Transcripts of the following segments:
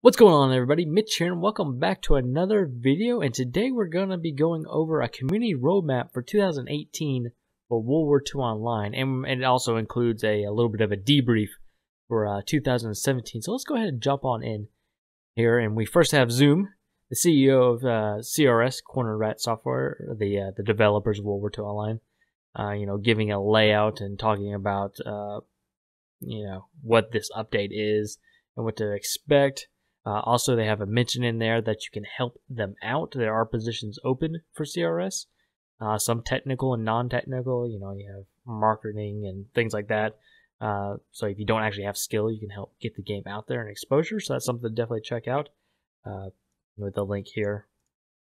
What's going on, everybody? Mitch here, and welcome back to another video. And today we're going to be going over a community roadmap for 2018 for World War II Online, and it also includes a little bit of a debrief for 2017. So let's go ahead and jump on in here. And we first have Zoom, the CEO of CRS, Corner Rat Software, the developers of World War II Online. Giving a layout and talking about what this update is and what to expect. Also, they have a mention in there that you can help them out. There are positions open for CRS, some technical and non-technical. You have marketing and things like that. So if you don't actually have skill, you can help get the game out there and exposure. So that's something to definitely check out with the link here.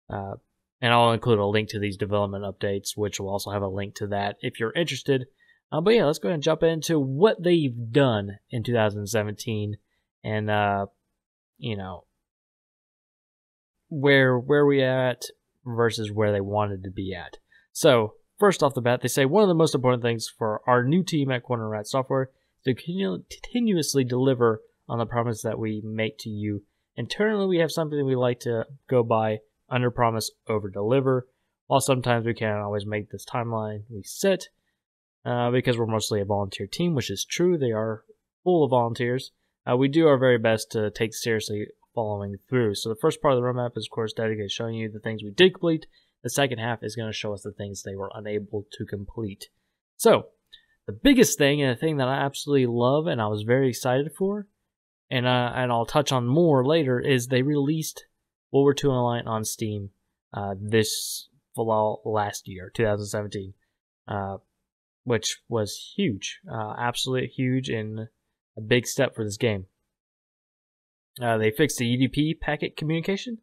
And I'll include a link to these development updates, which will also have a link to that if you're interested. But yeah, let's go ahead and jump into what they've done in 2017 and where we at versus where they wanted to be at. So first off the bat, they say one of the most important things for our new team at Corner Rat Software is to continuously deliver on the promise that we make to you. Internally, we have something we like to go by: under promise, over deliver. While sometimes we can't always make this timeline we set because we're mostly a volunteer team, which is true. They are full of volunteers. We do our very best to take seriously following through. So the first part of the roadmap is, of course, dedicated to showing you the things we did complete. The second half is going to show us the things they were unable to complete. So the biggest thing, and the thing that I absolutely love and I was very excited for, and I'll touch on more later, is they released World War II Online on Steam this fall last year, 2017, which was huge, absolutely huge, and a big step for this game. They fixed the UDP packet communication,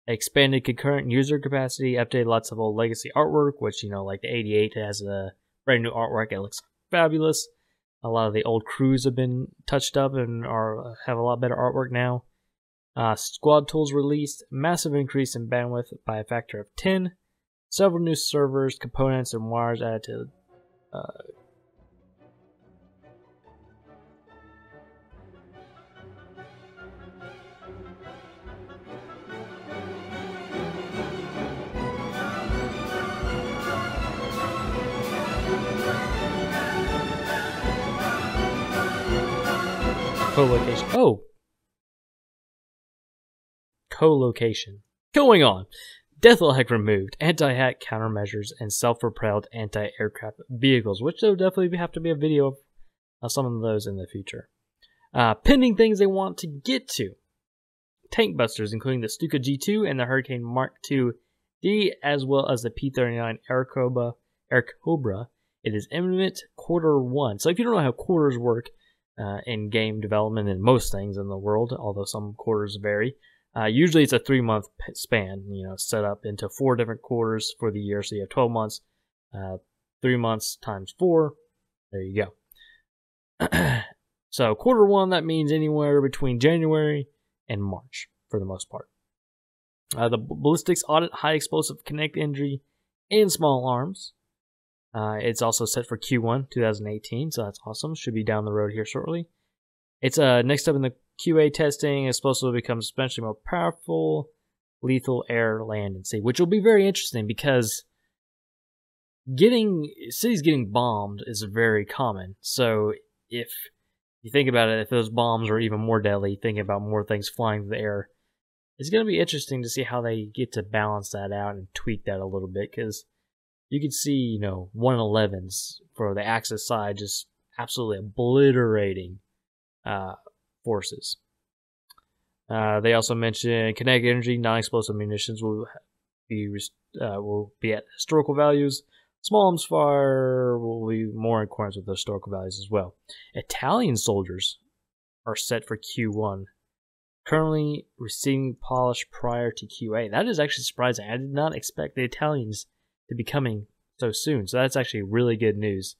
expanded concurrent user capacity, updated lots of old legacy artwork, which, like the 88 has a brand new artwork. It looks fabulous. A lot of the old crews have been touched up and have a lot better artwork now. Squad tools released, massive increase in bandwidth by a factor of 10, several new servers, components, and wires added to co-location. Oh! Co-location. Going on. Death lag removed, anti-hack countermeasures, and self-propelled anti-aircraft vehicles, which there will definitely have to be a video of some of those in the future. Pending things they want to get to. Tank busters, including the Stuka G2 and the Hurricane Mark II-D, as well as the P-39 Air Cobra. It is imminent Q1. So if you don't know how quarters work in game development and most things in the world, although some quarters vary, usually it's a 3-month span, set up into 4 different quarters for the year. So you have 12 months, 3 months times 4. There you go. So Q1, that means anywhere between January and March for the most part. The ballistics audit, high explosive kinetic injury, and small arms. It's also set for Q1 2018, so that's awesome. Should be down the road here shortly. It's next up in the QA testing. Explosive becomes especially more powerful, lethal air, land, and sea, which will be very interesting because cities getting bombed is very common. So if you think about it, if those bombs are even more deadly, thinking about more things flying through the air, it's going to be interesting to see how they get to balance that out and tweak that a little bit, because you could see, 111s for the Axis side just absolutely obliterating forces. They also mentioned kinetic energy, non-explosive munitions will be at historical values. Small arms fire will be more in accordance with the historical values as well. Italian soldiers are set for Q1. Currently receiving polish prior to QA. That is actually surprising. I did not expect the Italians to be coming so soon. So that's actually really good news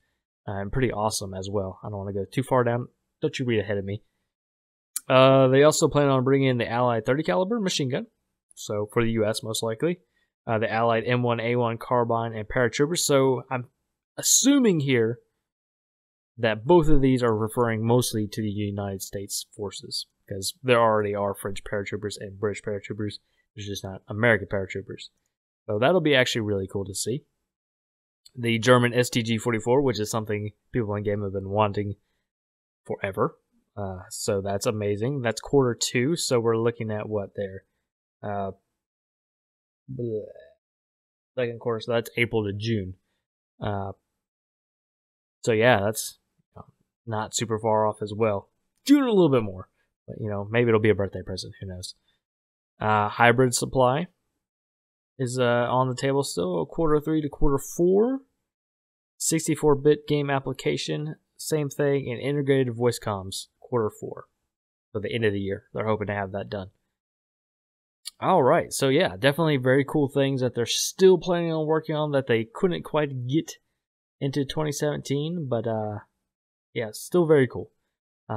and pretty awesome as well. I don't want to go too far down. Don't you read ahead of me. They also plan on bringing in the Allied 30 caliber machine gun. So for the US most likely. The Allied M1A1 carbine and paratroopers. So I'm assuming here that both of these are referring mostly to the United States forces, because there already are French paratroopers and British paratroopers. There's just not American paratroopers. So that'll be actually really cool to see. The German STG-44, which is something people in game have been wanting forever. So that's amazing. That's Q2, so we're looking at what there? Second quarter, so that's April to June. So yeah, that's not super far off as well. June a little bit more, but maybe it'll be a birthday present. Who knows? Hybrid supply is on the table still. Q3 to Q4. 64-bit game application, same thing, and integrated voice comms, Q4. So the end of the year, they're hoping to have that done. All right, so yeah, definitely very cool things that they're still planning on working on that they couldn't quite get into 2017, but yeah, still very cool.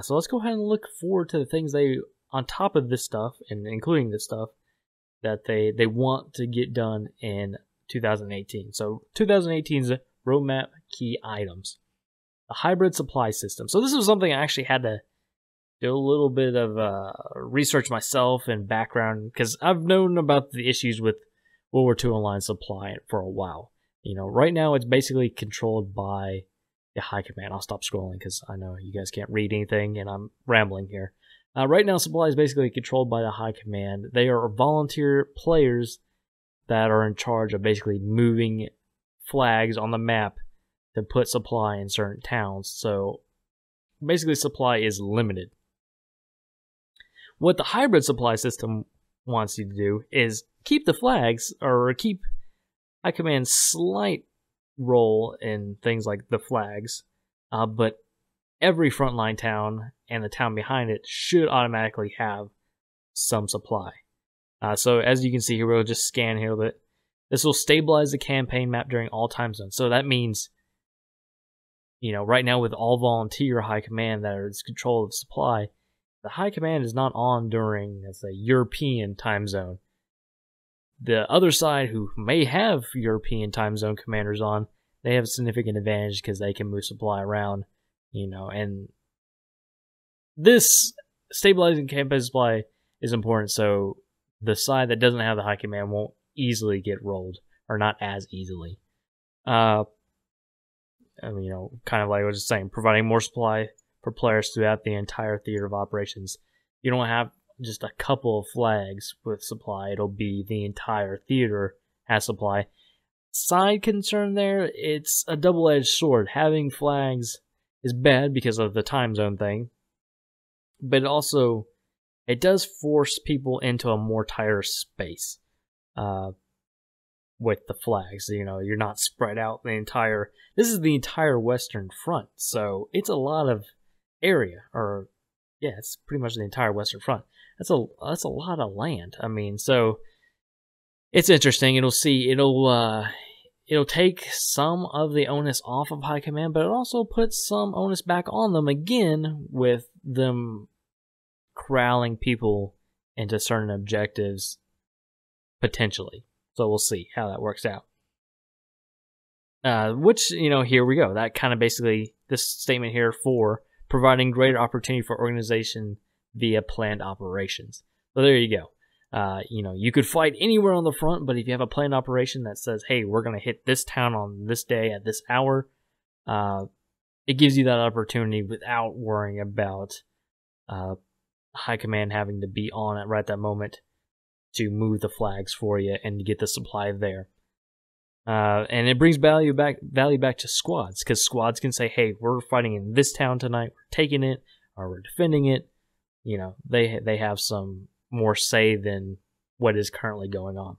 So let's go ahead and look forward to the things they, on top of this stuff, and including this stuff, that they want to get done in 2018. So 2018's roadmap key items. The hybrid supply system. So this was something I actually had to do a little bit of research myself and background, because I've known about the issues with World War II Online supply for a while. Right now it's basically controlled by the high command. I'll stop scrolling because I know you guys can't read anything and I'm rambling here. Right now supply is basically controlled by the high command. They are volunteer players that are in charge of basically moving flags on the map to put supply in certain towns. So basically supply is limited. What the hybrid supply system wants you to do is keep the flags, or keep high command's slight role in things like the flags, but every frontline town and the town behind it should automatically have some supply. So as you can see here, we'll just scan here a bit. This will stabilize the campaign map during all time zones. So that means, right now with all volunteer high command that is control of supply, the high command is not on during, let's say, European time zone. The other side, who may have European time zone commanders on, they have a significant advantage because they can move supply around, and this stabilizing campaign supply is important, so the side that doesn't have the high command won't easily get rolled, or not as easily. Kind of like I was just saying, providing more supply for players throughout the entire theater of operations. You don't have just a couple of flags with supply, it'll be the entire theater has supply. Side concern there, it's a double-edged sword. Having flags is bad because of the time zone thing, but also it does force people into a more tighter space with the flags. You're not spread out the entire... This is the entire Western Front, so it's a lot of area, or yeah, it's pretty much the entire Western Front. That's a lot of land. So it's interesting. It'll take some of the onus off of high command, but it also puts some onus back on them again, with them corralling people into certain objectives potentially. So we'll see how that works out. Which, here we go. That kind of basically, this statement here for providing greater opportunity for organization via planned operations. So there you go. You could fight anywhere on the front, but if you have a planned operation that says, hey, we're going to hit this town on this day at this hour, it gives you that opportunity without worrying about high command having to be on it right at that moment to move the flags for you and to get the supply there. And it brings value back to squads, because squads can say, hey, we're fighting in this town tonight, we're taking it, or we're defending it. They have some more say than what is currently going on.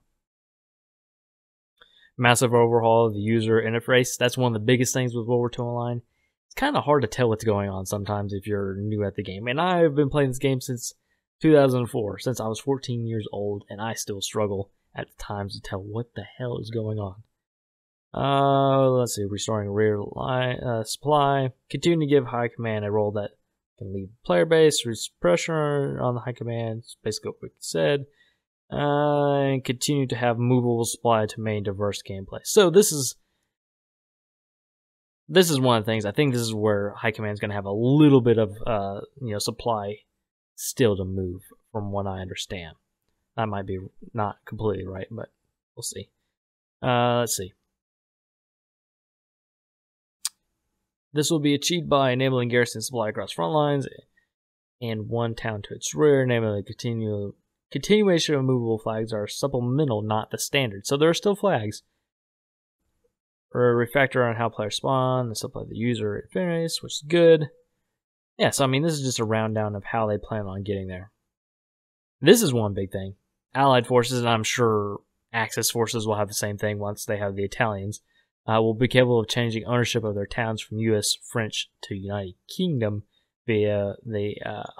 Massive overhaul of the user interface. That's one of the biggest things with World War II Online. It's kind of hard to tell what's going on sometimes if you're new at the game. And I've been playing this game since 2004, since I was 14 years old, and I still struggle at times to tell what the hell is going on. Let's see, restoring rear line supply. Continue to give high command a role that can leave player base, reduce pressure on the high command. It's basically what we said. And continue to have movable supply to maintain diverse gameplay. So this is this is one of the things. I think this is where High Command is going to have a little bit of supply still to move, from what I understand. That might be not completely right, but we'll see. Let's see. This will be achieved by enabling garrison supply across front lines and one town to its rear. Enabling continuation of movable flags are supplemental, not the standard. So there are still flags. Or a refactor on how players spawn, the supply the user interface, which is good. Yeah, so I mean, this is just a rundown of how they plan on getting there. This is one big thing. Allied forces, and I'm sure Axis forces will have the same thing once they have the Italians, will be capable of changing ownership of their towns from U.S. French to United Kingdom via the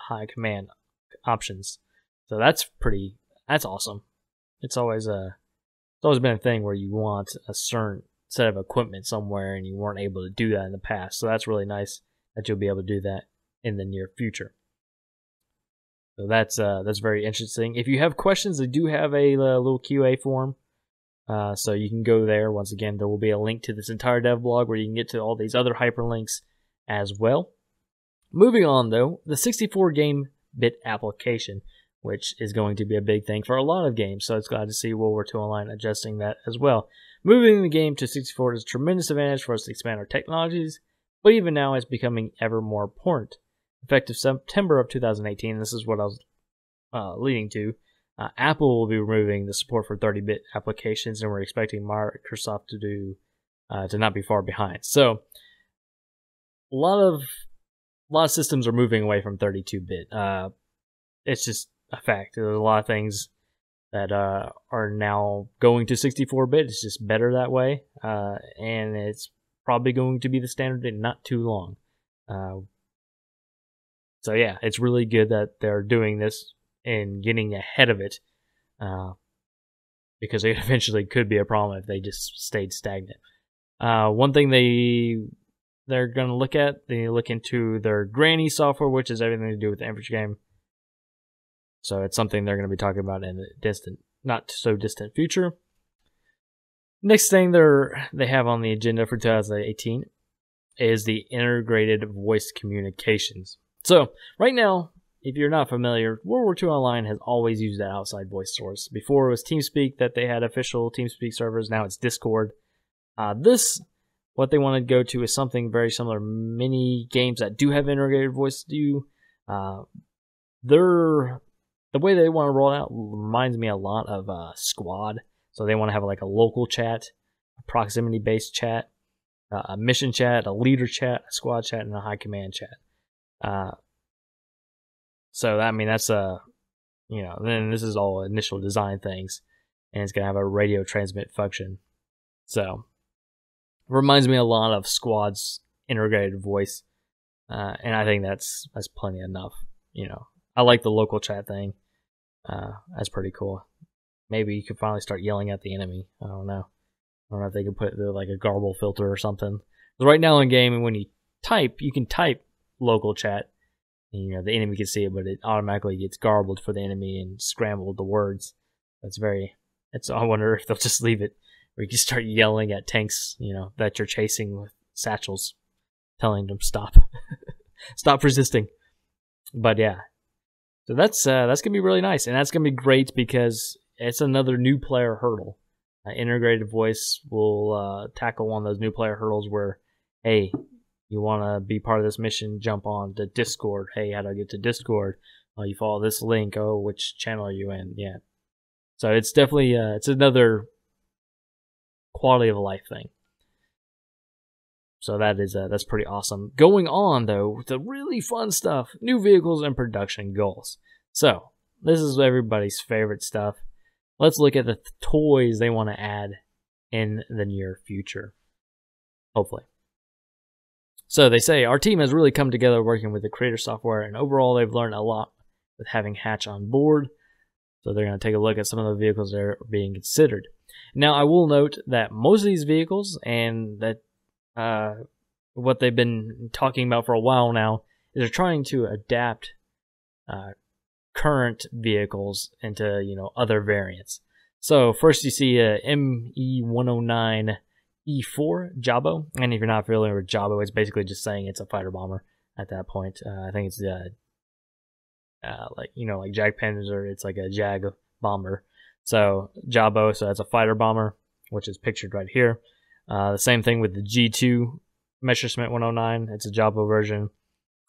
High Command options. So that's awesome. It's always been a thing where you want a certain set of equipment somewhere and you weren't able to do that in the past. So that's really nice that you'll be able to do that in the near future. So that's very interesting. If you have questions, they do have a little QA form. So you can go there. Once again, there will be a link to this entire dev blog where you can get to all these other hyperlinks as well. Moving on, though, the 64 game bit application, which is going to be a big thing for a lot of games. So it's glad to see World War II Online adjusting that as well. Moving the game to 64 is a tremendous advantage for us to expand our technologies, but even now it's becoming ever more important. Effective September of 2018, this is what I was leading to, Apple will be removing the support for 30-bit applications, and we're expecting Microsoft to not be far behind. So a lot of systems are moving away from 32-bit. It's just a fact. There's a lot of things that are now going to 64-bit. It's just better that way, and it's probably going to be the standard in not too long. So yeah, it's really good that they're doing this and getting ahead of it, because it eventually could be a problem if they just stayed stagnant. One thing they're going to look at, they look into their Granny software, which is everything to do with the infantry game. So it's something they're going to be talking about in the not so distant future. Next thing they have on the agenda for 2018 is the integrated voice communications. So right now, if you're not familiar, World War II Online has always used that outside voice source. Before it was TeamSpeak that they had official TeamSpeak servers. Now it's Discord. What they want to go to is something very similar. Many games that do have integrated voice do. The way they want to roll it out reminds me a lot of Squad. So they want to have like a local chat, a proximity-based chat, a mission chat, a leader chat, a squad chat, and a high command chat. So I mean that's then this is all initial design things, and it's gonna have a radio transmit function. So it reminds me a lot of Squad's integrated voice, and I think that's plenty enough. I like the local chat thing. That's pretty cool. Maybe you could finally start yelling at the enemy. I don't know if they could put like a garble filter or something. But right now in game, when you can type local chat, and, the enemy can see it, but it automatically gets garbled for the enemy and scrambled the words. I wonder if they'll just leave it where you can start yelling at tanks, that you're chasing with satchels, telling them stop, stop resisting. But yeah, so that's gonna be really nice, and that's gonna be great because it's another new player hurdle. Integrated voice will tackle one of those new player hurdles where, hey, you want to be part of this mission, jump on to Discord. Hey, how do I get to Discord? You follow this link. Oh, which channel are you in? Yeah. So it's definitely it's another quality of life thing. So that's pretty awesome. Going on though with the really fun stuff, new vehicles and production goals. So this is everybody's favorite stuff. Let's look at the toys they want to add in the near future. Hopefully. So they say, our team has really come together working with the creator software, and overall they've learned a lot with having Hatch on board. So they're going to take a look at some of the vehicles that are being considered. Now, I will note that most of these vehicles, and that what they've been talking about for a while now, is they're trying to adapt current vehicles into other variants. So first you see a ME109 E4 Jabo. And if you're not familiar with Jabo, it's basically just saying it's a fighter bomber at that point. I think it's like, you know, like Jag Panzer, it's like a Jag bomber. So Jabo, so that's a fighter bomber, which is pictured right here. The same thing with the G2 Messerschmitt 109, it's a Jabo version.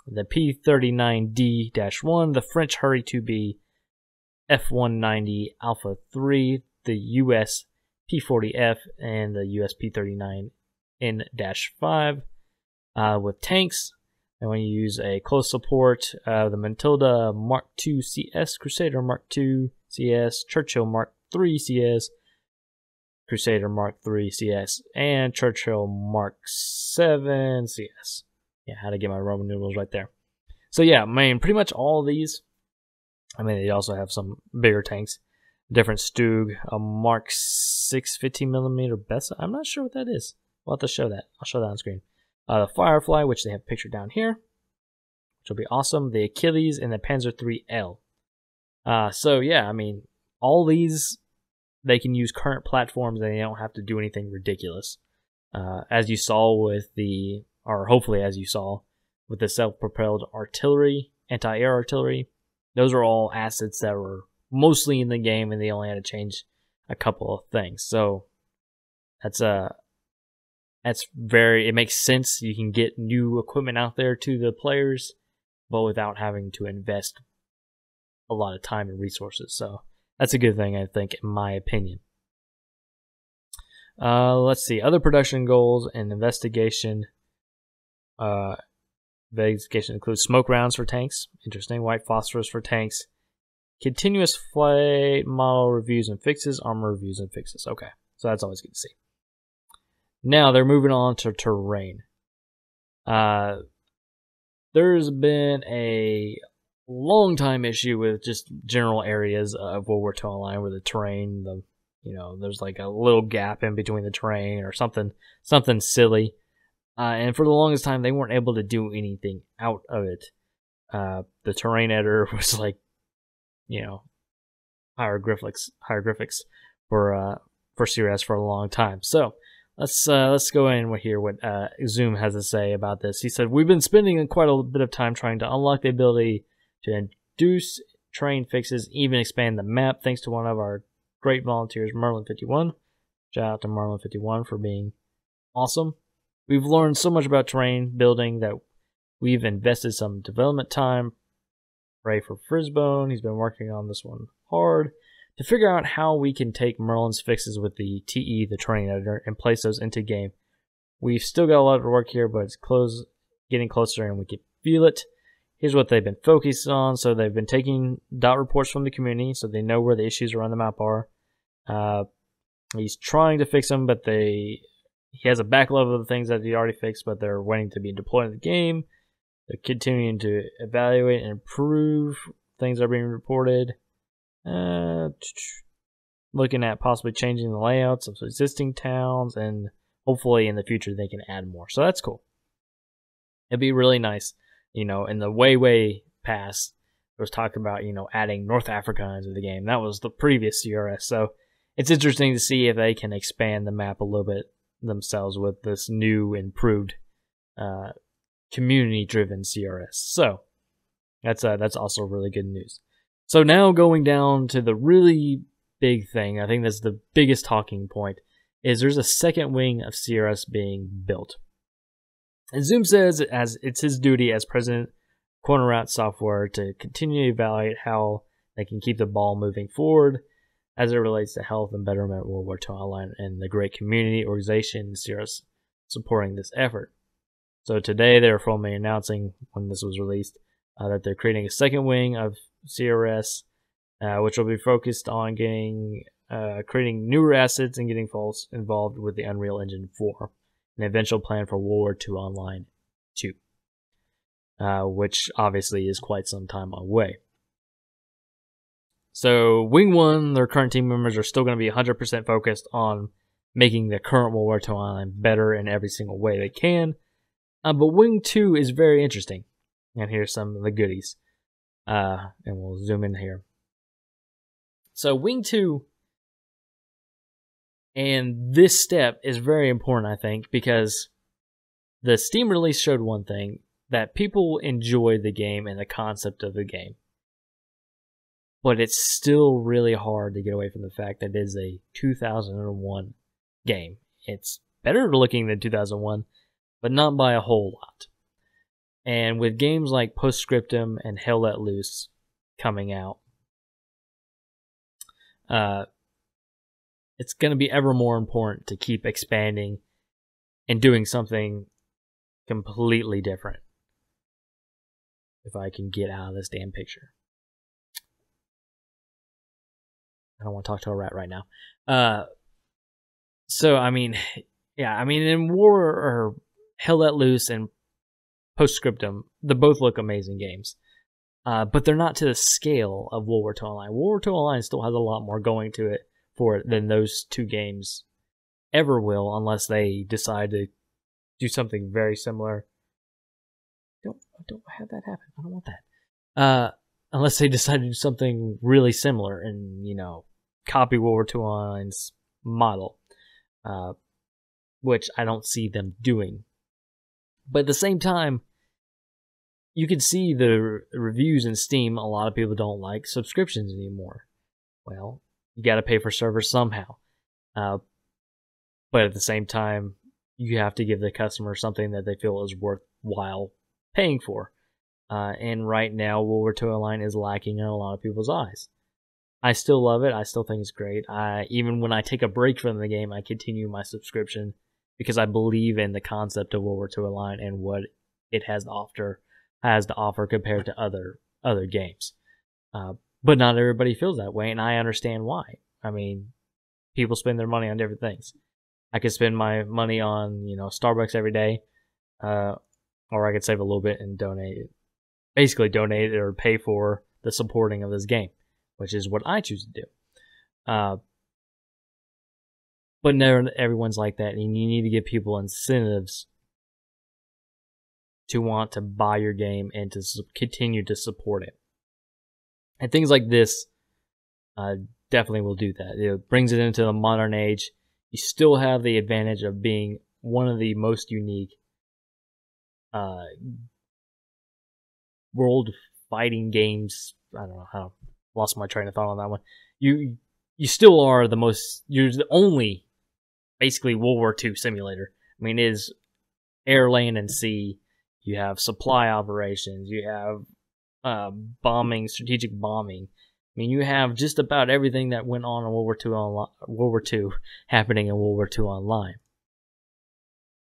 The P39D-1, the French Hurry 2B F190 Alpha 3, the US P40F, and the US P39N-5 with tanks. And when you use a close support, the Matilda Mark II CS, Crusader Mark II CS, Churchill Mark III CS, Crusader Mark III CS, and Churchill Mark VII CS. Yeah, how to get my Roman numerals right there. So yeah, I mean, pretty much all of these. I mean, they also have some bigger tanks. Different Stug, a Mark 6 15mm Bessa. I'm not sure what that is. We'll have to show that. I'll show that on screen. The Firefly, which they have pictured down here, which will be awesome. The Achilles and the Panzer IIIL. So yeah, I mean, all these, they can use current platforms and they don't have to do anything ridiculous. As you saw with the, or hopefully as you saw with the self-propelled artillery, anti-air artillery, those are all assets that were mostly in the game and they only had to change a couple of things. So that's very, it makes sense. You can get new equipment out there to the players, but without having to invest a lot of time and resources. So that's a good thing, I think, in my opinion. Let's see, other production goals and investigation. Investigation includes smoke rounds for tanks. Interesting. White phosphorus for tanks. Continuous flight model reviews and fixes. Armor reviews and fixes. Okay, so that's always good to see. Now they're moving on to terrain. There's been a long time issue with just general areas of World War II Online where the terrain, there's like a little gap in between the terrain or something silly. And for the longest time, they weren't able to do anything out of it. The terrain editor was like, hieroglyphics for CRS for a long time. So let's go in and hear what Zoom has to say about this. He said, "We've been spending quite a bit of time trying to unlock the ability to induce terrain fixes, even expand the map, thanks to one of our great volunteers, Merlin51. Shout out to Merlin51 for being awesome. We've learned so much about terrain building that we've invested some development time. Pray for Frisbone. He's been working on this one hard to figure out how we can take Merlin's fixes with the TE, the terrain editor, and place those into game. We've still got a lot of work here, but it's getting closer and we can feel it. Here's what they've been focused on. So they've been taking dot reports from the community so they know where the issues around the map are. He's trying to fix them, but he has a backlog of the things that he already fixed, but they're waiting to be deployed in the game. They're continuing to evaluate and improve things that are being reported. Looking at possibly changing the layouts of existing towns, and hopefully in the future they can add more. So that's cool. It'd be really nice, in the way past, there was talk about, adding North Africa into the game. That was the previous CRS. So it's interesting to see if they can expand the map a little bit themselves with this new, improved, community-driven CRS. So that's also really good news. So now going down to the really big thing, I think that's the biggest talking point, is there's a second wing of CRS being built. And Zoom says as it's his duty as president of Corner Rat Software to continue to evaluate how they can keep the ball moving forward as it relates to health and betterment of World War II Online and the great community organization CRS supporting this effort. So today they're formally announcing, when this was released, that they're creating a second wing of CRS, which will be focused on creating newer assets and getting folks involved with the Unreal Engine 4, an eventual plan for World War II Online 2, which obviously is quite some time away. So Wing 1, their current team members are still going to be 100% focused on making the current World War II Online better in every single way they can. But Wing 2 is very interesting. And here's some of the goodies. And we'll zoom in here. So Wing 2 And this step is very important, I think, because the Steam release showed one thing, that people enjoy the game and the concept of the game. But it's still really hard to get away from the fact that it is a 2001 game. It's better looking than 2001, but not by a whole lot. And with games like Postscriptum and Hell Let Loose coming out, it's going to be ever more important to keep expanding and doing something completely different. If I can get out of this damn picture. I don't want to talk to a rat right now. So, I mean, yeah, I mean, in War or Hell Let Loose and Postscriptum, they both look amazing games. But they're not to the scale of World War II Online. World War II Online still has a lot more going to it for it than those two games ever will, unless they decide to do something very similar. Don't have that happen. I don't want that. Unless they decide to do something really similar and, copy World War II Online's model, which I don't see them doing. But at the same time, you can see the reviews in Steam. A lot of people don't like subscriptions anymore. Well, you got to pay for servers somehow. But at the same time, you have to give the customer something that they feel is worthwhile paying for. And right now, World War II Online is lacking in a lot of people's eyes. I still love it. I still think it's great. Even when I take a break from the game, I continue my subscription because I believe in the concept of World War II Online and what it has to offer compared to other games. But not everybody feels that way, and I understand why. I mean, people spend their money on different things. I could spend my money on, Starbucks every day, or I could save a little bit and donate it or pay for the supporting of this game, which is what I choose to do. But never everyone's like that, and you need to give people incentives to want to buy your game and to continue to support it. And things like this definitely will do that. It brings it into the modern age. You still have the advantage of being one of the most unique world fighting games. I don't know how. Lost my train of thought on that one. You still are you're the only basically World War II simulator. I mean, it is air, land, and sea. You have supply operations. You have bombing, strategic bombing. I mean, you have just about everything that went on in World War II happening in World War II Online.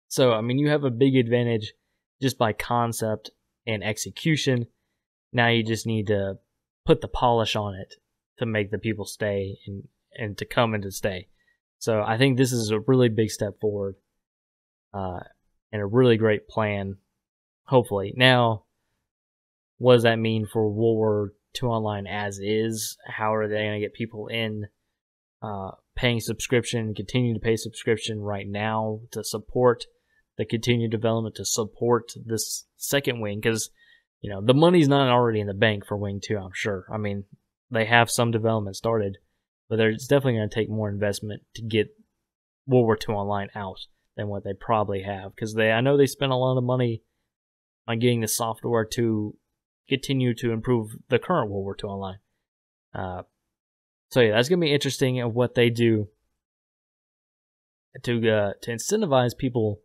So, I mean, you have a big advantage just by concept and execution. Now you just need to put the polish on it to make the people stay and to come and to stay. So I think this is a really big step forward and a really great plan, hopefully. Now, what does that mean for World War II Online as is? How are they going to get people in paying subscription, continue to pay subscription right now to support the continued development, to support this second wing? Because the money's not already in the bank for Wing 2, I'm sure. I mean, they have some development started, but it's definitely going to take more investment to get World War II Online out than what they probably have. Because I know they spent a lot of money on getting the software to continue to improve the current World War II Online. So yeah, that's going to be interesting of what they do to incentivize people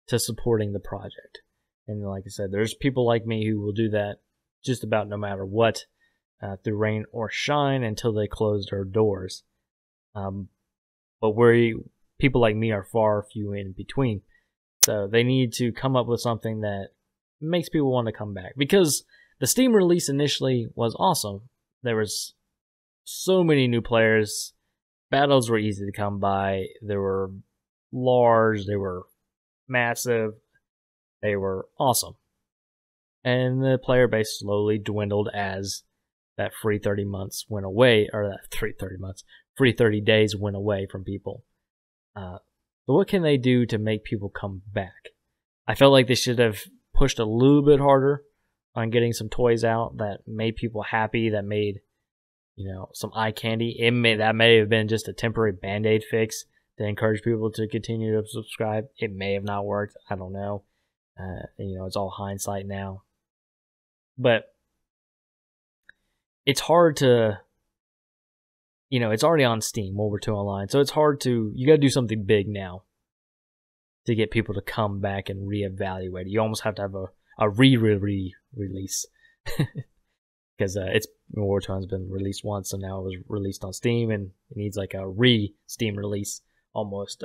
to supporting the project. And like I said, there's people like me who will do that just about no matter what, through rain or shine until they close their doors. But people like me are far few in between. So they need to come up with something that makes people want to come back. Because the Steam release initially was awesome. There was so many new players. Battles were easy to come by. They were large. They were massive. They were awesome. And the player base slowly dwindled as that free 30 months went away, or that free 30 days went away from people. But what can they do to make people come back? I felt like they should have pushed a little bit harder on getting some toys out that made people happy, that made, some eye candy. That may have been just a temporary Band-Aid fix, to encourage people to continue to subscribe. It may have not worked. I don't know. You know, it's all hindsight now. But it's hard to, you know, it's already on Steam, WW2 Online. So it's hard to, you got to do something big now to get people to come back and reevaluate it. You almost have to have a re-release. Because it's WW2 has been released once, so now it was released on Steam, and it needs like a re-Steam release almost.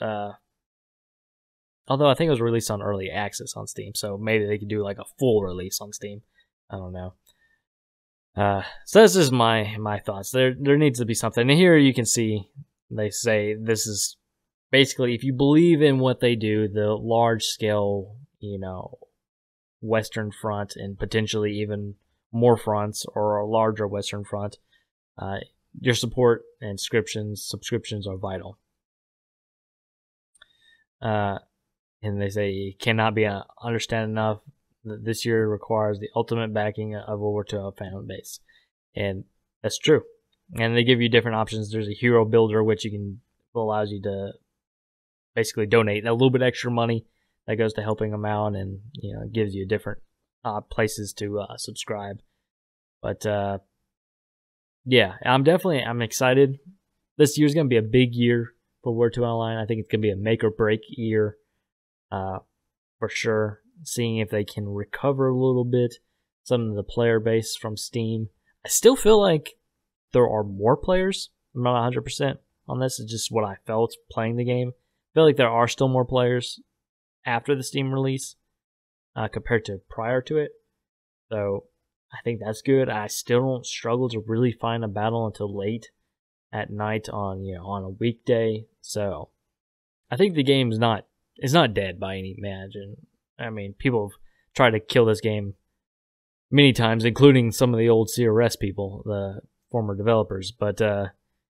Although I think it was released on early access on Steam, so maybe they could do like a full release on Steam. I don't know. So this is my thoughts. There needs to be something. And here you can see they say this is basically, if you believe in what they do, the large scale, you know, Western Front and potentially even more fronts or a larger Western Front, your support and subscriptions are vital. And they say it cannot be understood enough that this year requires the ultimate backing of WW2 fan base. And that's true. And they give you different options. There's a hero builder, which allows you to basically donate a little bit extra money that goes to helping them out, and you know, it gives you different places to subscribe. But yeah, I'm excited. This year's gonna be a big year for WW2 Online. I think it's gonna be a make or break year, for sure. Seeing if they can recover a little bit some of the player base from Steam. I still feel like there are more players. I'm not 100% on this. It's just what I felt playing the game. I feel like there are still more players after the Steam release compared to prior to it. So I think that's good. I still don't struggle to really find a battle until late at night on a weekday. So I think the game's not dead by any imagine. I mean, people have tried to kill this game many times, including some of the old CRS people, the former developers. But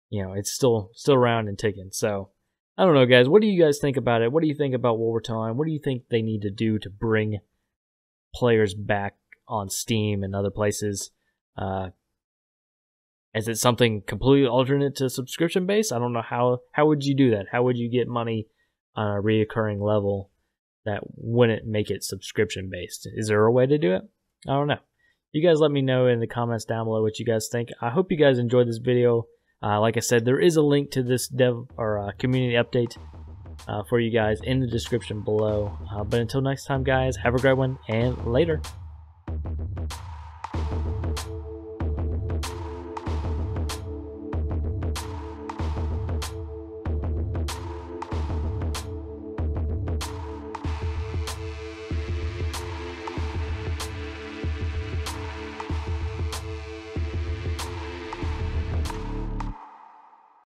you know, it's still around and ticking. So I don't know, guys. What do you guys think about it? What do you think about WW2 Online? What do you think they need to do to bring players back on Steam and other places? Is it something completely alternate to subscription based? I don't know how would you do that? How would you get money on a reoccurring level that wouldn't make it subscription based? Is there a way to do it? I don't know. You guys let me know in the comments down below what you guys think. I hope you guys enjoyed this video. Like I said, there is a link to this dev or community update for you guys in the description below. But until next time, guys, have a great one and later.